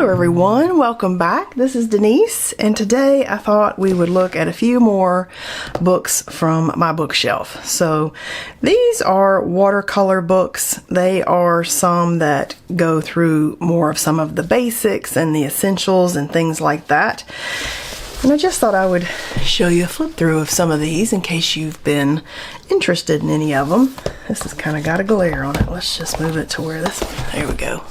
everyone, welcome back. This is Denise, and today I thought we would look at a few more books from my bookshelf. So these are watercolor books. They are some that go through more of some of the basics and the essentials and things like that. And I just thought I would show you a flip through of some of these in case you've been interested in any of them. This has kind of got a glare on it. Let's just move it to where this, there we go.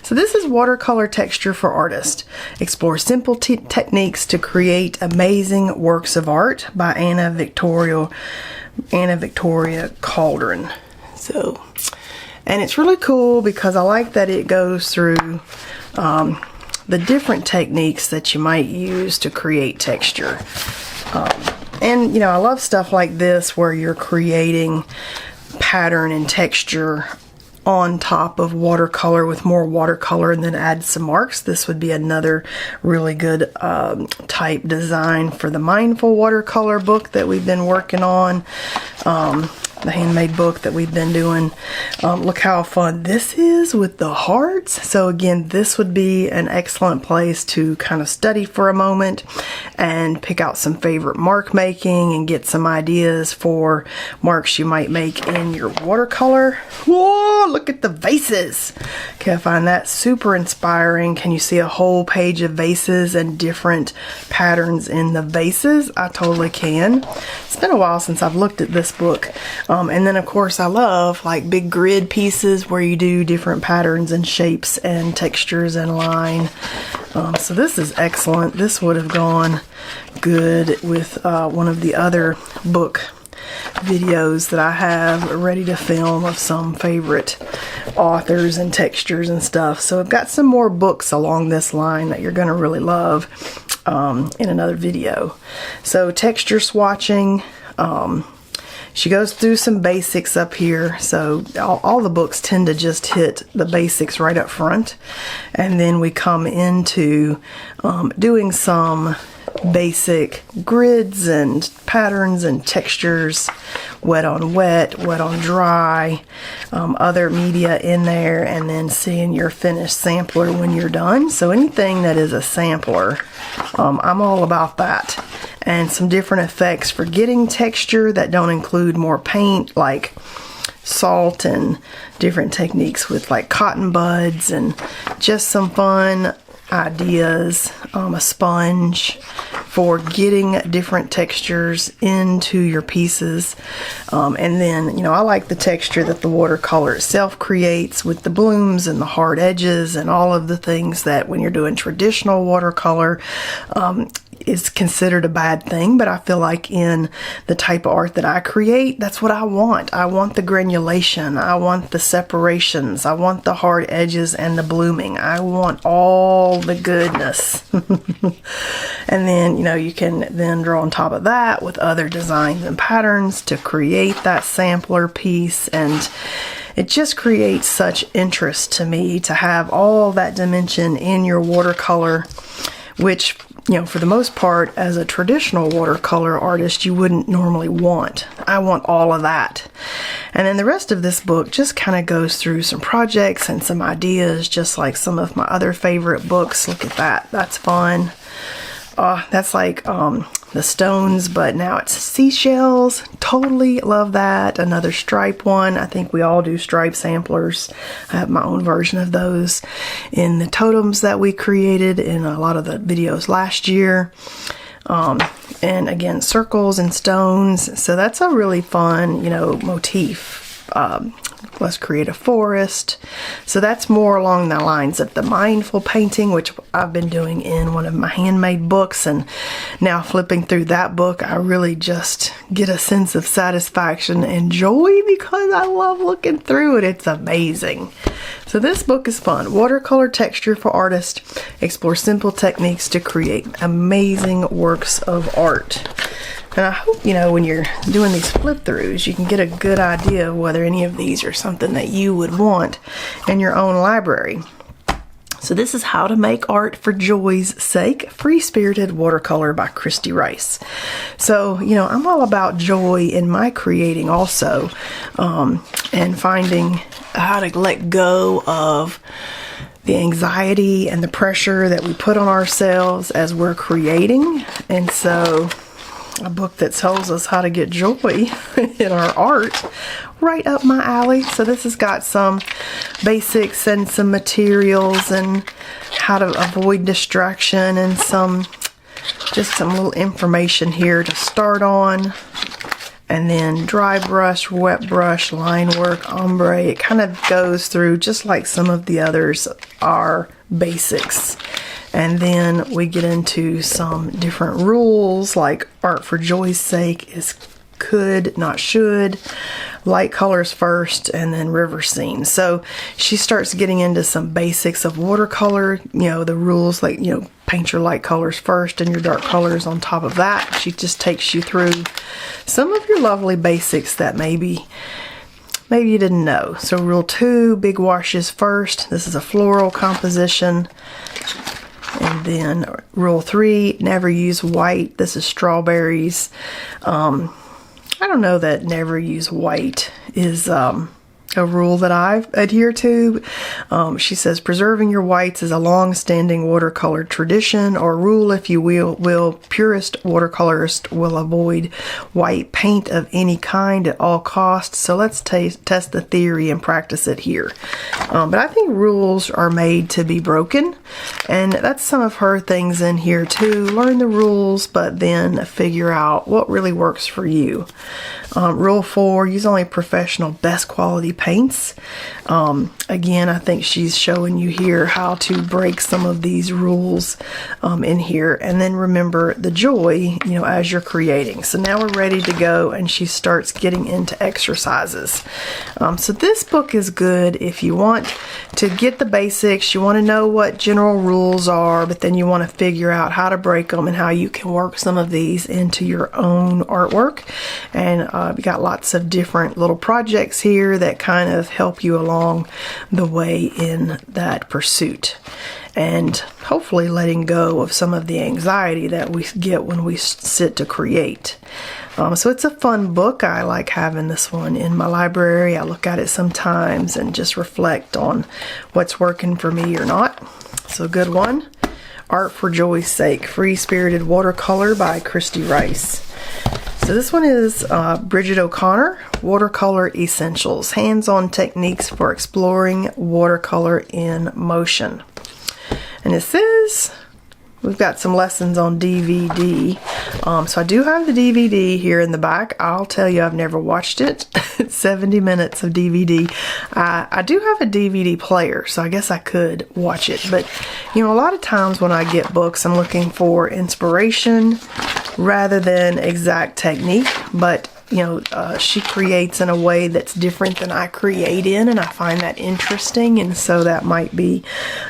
So this is Watercolor Texture for Artists. Explore simple techniques to create amazing works of art by Anna Victoria Cauldron. So, and it's really cool because I like that it goes through the different techniques that you might use to create texture. And you know, I love stuff like this where you're creating pattern and texture on top of watercolor with more watercolor and then add some marks. This would be another really good type design for the Mindful Watercolor book that we've been working on. The handmade book that we've been doing. Look how fun this is with the hearts. So again, this would be an excellent place to kind of study for a moment and pick out some favorite mark making and get some ideas for marks you might make in your watercolor. Whoa, look at the vases. Okay, I find that super inspiring. Can you see a whole page of vases and different patterns in the vases? I totally can. It's been a while since I've looked at this book. And then of course I love like big grid pieces where you do different patterns and shapes and textures and line. So this is excellent. This would have gone good with one of the other book videos that I have ready to film of some favorite authors and textures and stuff. So I've got some more books along this line that you're going to really love in another video. So texture swatching. She goes through some basics up here, so all the books tend to just hit the basics right up front, and then we come into doing some basic grids and patterns and textures, wet on wet, wet on dry, other media in there, and then seeing your finished sampler when you're done. So anything that is a sampler, I'm all about that. And some different effects for getting texture that don't include more paint, like salt, and different techniques with like cotton buds, and just some fun ideas. A sponge for getting different textures into your pieces. And then, you know, I like the texture that the watercolor itself creates with the blooms and the hard edges and all of the things that when you're doing traditional watercolor is considered a bad thing, but I feel like in the type of art that I create, that's what I want. I want the granulation, I want the separations, I want the hard edges and the blooming. I want all the goodness. And then, you know, you can then draw on top of that with other designs and patterns to create that sampler piece, and it just creates such interest to me to have all that dimension in your watercolor, which, you know, for the most part, as a traditional watercolor artist, you wouldn't normally want. I want all of that. And then the rest of this book just kind of goes through some projects and some ideas, just like some of my other favorite books. Look at that. That's fun. That's like the stones, but now it's seashells. Totally love that. Another stripe one. I think we all do stripe samplers. I have my own version of those in the totems that we created in a lot of the videos last year. And again, circles and stones. So that's a really fun, you know, motif. Let's create a forest. So that's more along the lines of the mindful painting, which I've been doing in one of my handmade books, and now flipping through that book, I really just get a sense of satisfaction and joy because I love looking through it. It's amazing. So this book is fun. Watercolor Texture for Artists. Explore simple techniques to create amazing works of art. And I hope, you know, when you're doing these flip throughs, you can get a good idea of whether any of these are something that you would want in your own library. So this is How to Make Art for Joy's Sake, Free-Spirited Watercolor by Christy Rice. So, you know, I'm all about joy in my creating also, and finding how to let go of the anxiety and the pressure that we put on ourselves as we're creating. And so a book that tells us how to get joy in our art, right up my alley. So this has got some basics and some materials and how to avoid distraction and just some little information here to start on. And then dry brush, wet brush, line work, ombre. It kind of goes through just like some of the others are basics. And then we get into some different rules like art for joy's sake is could, not should, light colors first, and then river scenes. So she starts getting into some basics of watercolor, the rules like, paint your light colors first and your dark colors on top of that. She just takes you through some of your lovely basics that maybe you didn't know. So rule 2, big washes first. This is a floral composition. And then rule 3, never use white. This is strawberries. I don't know that never use white is a rule that I adhere to. She says preserving your whites is a long-standing watercolor tradition or rule, if you will. Purist watercolorists will avoid white paint of any kind at all costs. So let's test the theory and practice it here. But I think rules are made to be broken, and that's some of her things in here too. Learn the rules, but then figure out what really works for you. Rule 4, use only professional best quality paints. Again, I think she's showing you here how to break some of these rules in here. And then remember the joy, as you're creating. So now we're ready to go, and she starts getting into exercises. So this book is good if you want to get the basics, you want to know what general rules are, but then you want to figure out how to break them and how you can work some of these into your own artwork. And we got lots of different little projects here that kind of help you along the way in that pursuit, and hopefully letting go of some of the anxiety that we get when we sit to create. So it's a fun book. I like having this one in my library. I look at it sometimes and just reflect on what's working for me or not. So a good one. Art for Joy's Sake, Free-Spirited Watercolor by Christy Rice. So this one is Bridget O'Connor, Watercolor Essentials, Hands-on Techniques for Exploring Watercolor in Motion. And it says we've got some lessons on DVD. So I do have the DVD here in the back. I'll tell you, I've never watched it. It's 70 minutes of DVD. I do have a DVD player, so I guess I could watch it. But, a lot of times when I get books, I'm looking for inspiration rather than exact technique. But she creates in a way that's different than I create in, and I find that interesting. And so that might be,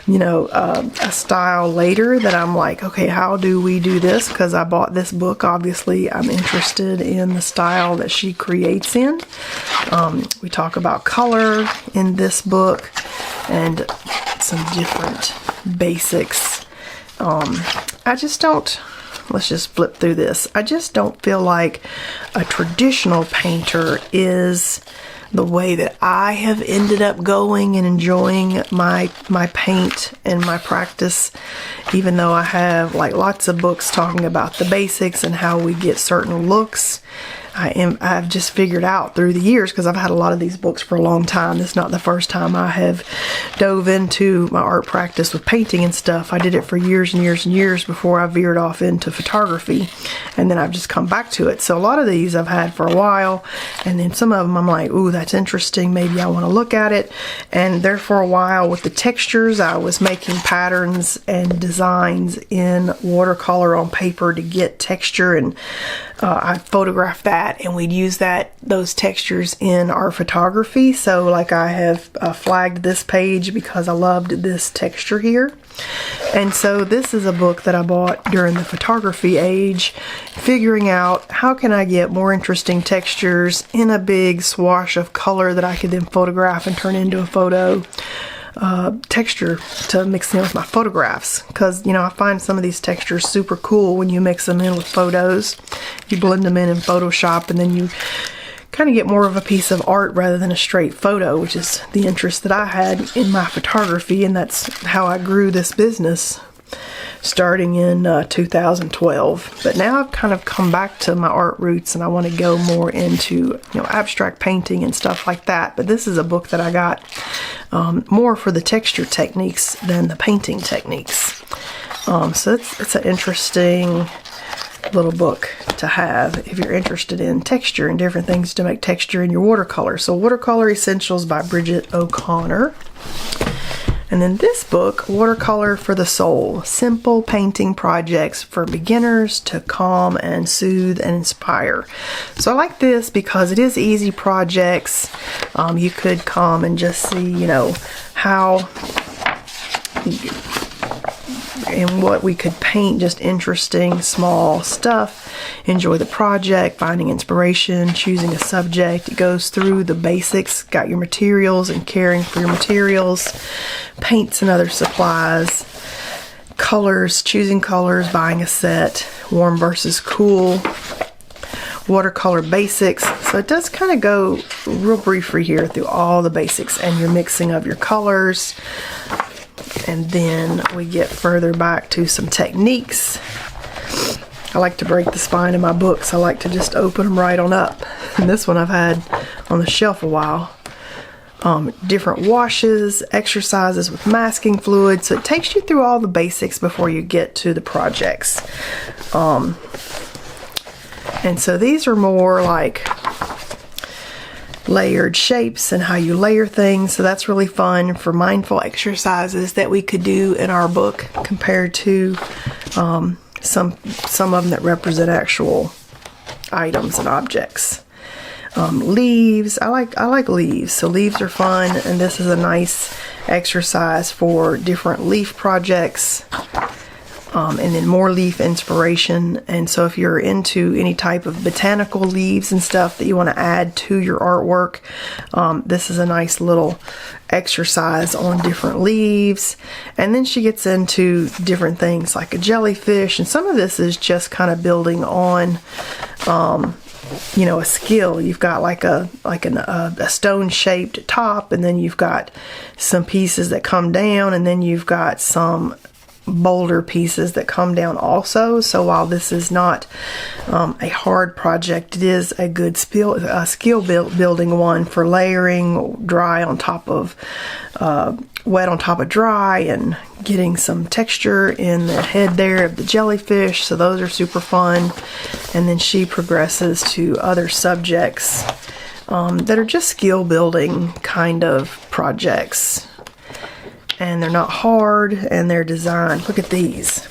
a style later that I'm like, okay, how do we do this? Because I bought this book. Obviously, I'm interested in the style that she creates in. We talk about color in this book and some different basics. Let's just flip through this. I just don't feel like a traditional painter is the way that I have ended up going and enjoying my paint and my practice, even though I have like lots of books talking about the basics and how we get certain looks. I've just figured out through the years, because I've had a lot of these books for a long time. This is not the first time I have dove into my art practice with painting and stuff. I did it for years and years and years before I veered off into photography, and then I've just come back to it. So a lot of these I've had for a while, and then some of them I'm like, ooh, that's interesting. Maybe I want to look at it. And there for a while with the textures, I was making patterns and designs in watercolor on paper to get texture, and I photographed that, and we'd use those textures in our photography. So like I have flagged this page because I loved this texture here. And so this is a book that I bought during the photography age, figuring out how can I get more interesting textures in a big swash of color that I could then photograph and turn into a photo. Texture to mix in with my photographs, because I find some of these textures super cool when you mix them in with photos. You blend them in Photoshop, and then you kind of get more of a piece of art rather than a straight photo, which is the interest that I had in my photography, and that's how I grew this business starting in 2012. But now I've kind of come back to my art roots, and I want to go more into, you know, abstract painting and stuff like that. But this is a book that I got more for the texture techniques than the painting techniques. So it's an interesting little book to have if you're interested in texture and different things to make texture in your watercolor. So Watercolor Essentials by Bridget O'Connor. And then this book, Watercolor for the Soul, Simple Painting Projects for Beginners to Calm and Soothe and Inspire. So I like this because it is easy projects. You could come and just see, you know, how and what we could paint, just interesting small stuff. Enjoy the project, finding inspiration, choosing a subject. It goes through the basics, got your materials and caring for your materials, paints and other supplies, colors, choosing colors, buying a set, warm versus cool, watercolor basics. So it does kind of go real briefly here through all the basics and your mixing of your colors. And then we get further back to some techniques. I like to break the spine of my books. I like to just open them right on up. And this one I've had on the shelf a while. Different washes, exercises with masking fluid. So it takes you through all the basics before you get to the projects. And so these are more like layered shapes and how you layer things, so that's really fun for mindful exercises that we could do in our book compared to some of them that represent actual items and objects. Leaves, I like leaves, so leaves are fun, and this is a nice exercise for different leaf projects. And then more leaf inspiration. And so if you're into any type of botanical leaves and stuff that you want to add to your artwork, this is a nice little exercise on different leaves. And then she gets into different things like a jellyfish, and some of this is just kind of building on you know, a skill. You've got like a stone shaped top, and then you've got some pieces that come down, and then you've got some boulder pieces that come down also. So while this is not a hard project, it is a good skill building one for layering dry on top of wet on top of dry, and getting some texture in the head there of the jellyfish. So those are super fun. And then she progresses to other subjects that are just skill building kind of projects. And they're not hard, and they're designed. Look at these.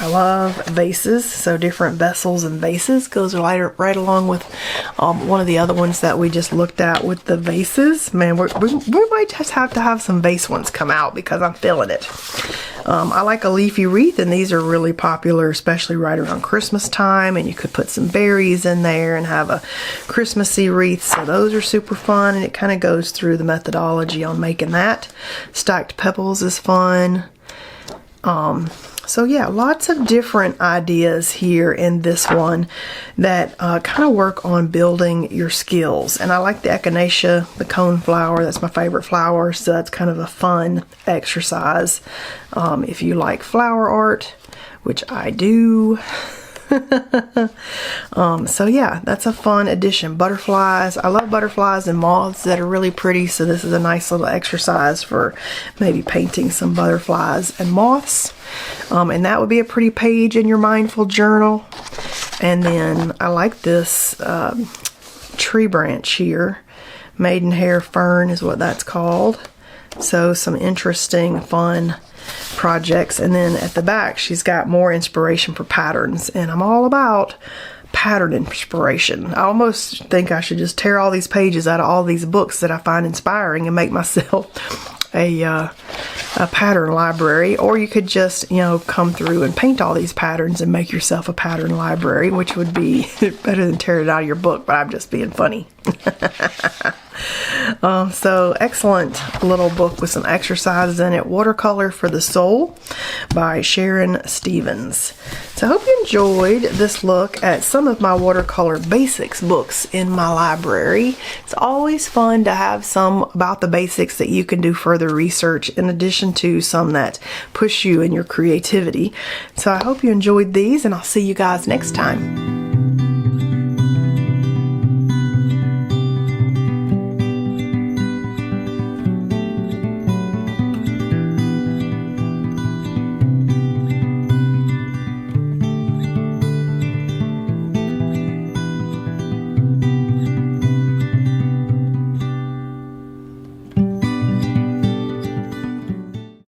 I love vases, so different vessels and vases goes right along with one of the other ones that we just looked at with the vases. Man, we might just have to have some vase ones come out because I'm feeling it. I like a leafy wreath, and these are really popular, especially right around Christmas time, and you could put some berries in there and have a Christmassy wreath, so those are super fun, and it kind of goes through the methodology on making that. Stacked pebbles is fun. So yeah, lots of different ideas here in this one that kind of work on building your skills. And I like the echinacea, the cone flower. That's my favorite flower, so that's kind of a fun exercise if you like flower art, which I do. So yeah, that's a fun addition. Butterflies, I love butterflies and moths that are really pretty, so this is a nice little exercise for maybe painting some butterflies and moths. And that would be a pretty page in your mindful journal. And then I like this tree branch here. Maidenhair fern is what that's called. So some interesting, fun projects. And then at the back she's got more inspiration for patterns, and I'm all about pattern inspiration. I almost think I should just tear all these pages out of all these books that I find inspiring and make myself a pattern library. Or you could just, you know, come through and paint all these patterns and make yourself a pattern library, which would be better than tear it out of your book, but I'm just being funny. So excellent little book with some exercises in it. Watercolor for the Soul by Sharon Stevens. So I hope you enjoyed this look at some of my watercolor basics books in my library. It's always fun to have some about the basics that you can do further research, in addition to some that push you in your creativity. So I hope you enjoyed these, and I'll see you guys next time.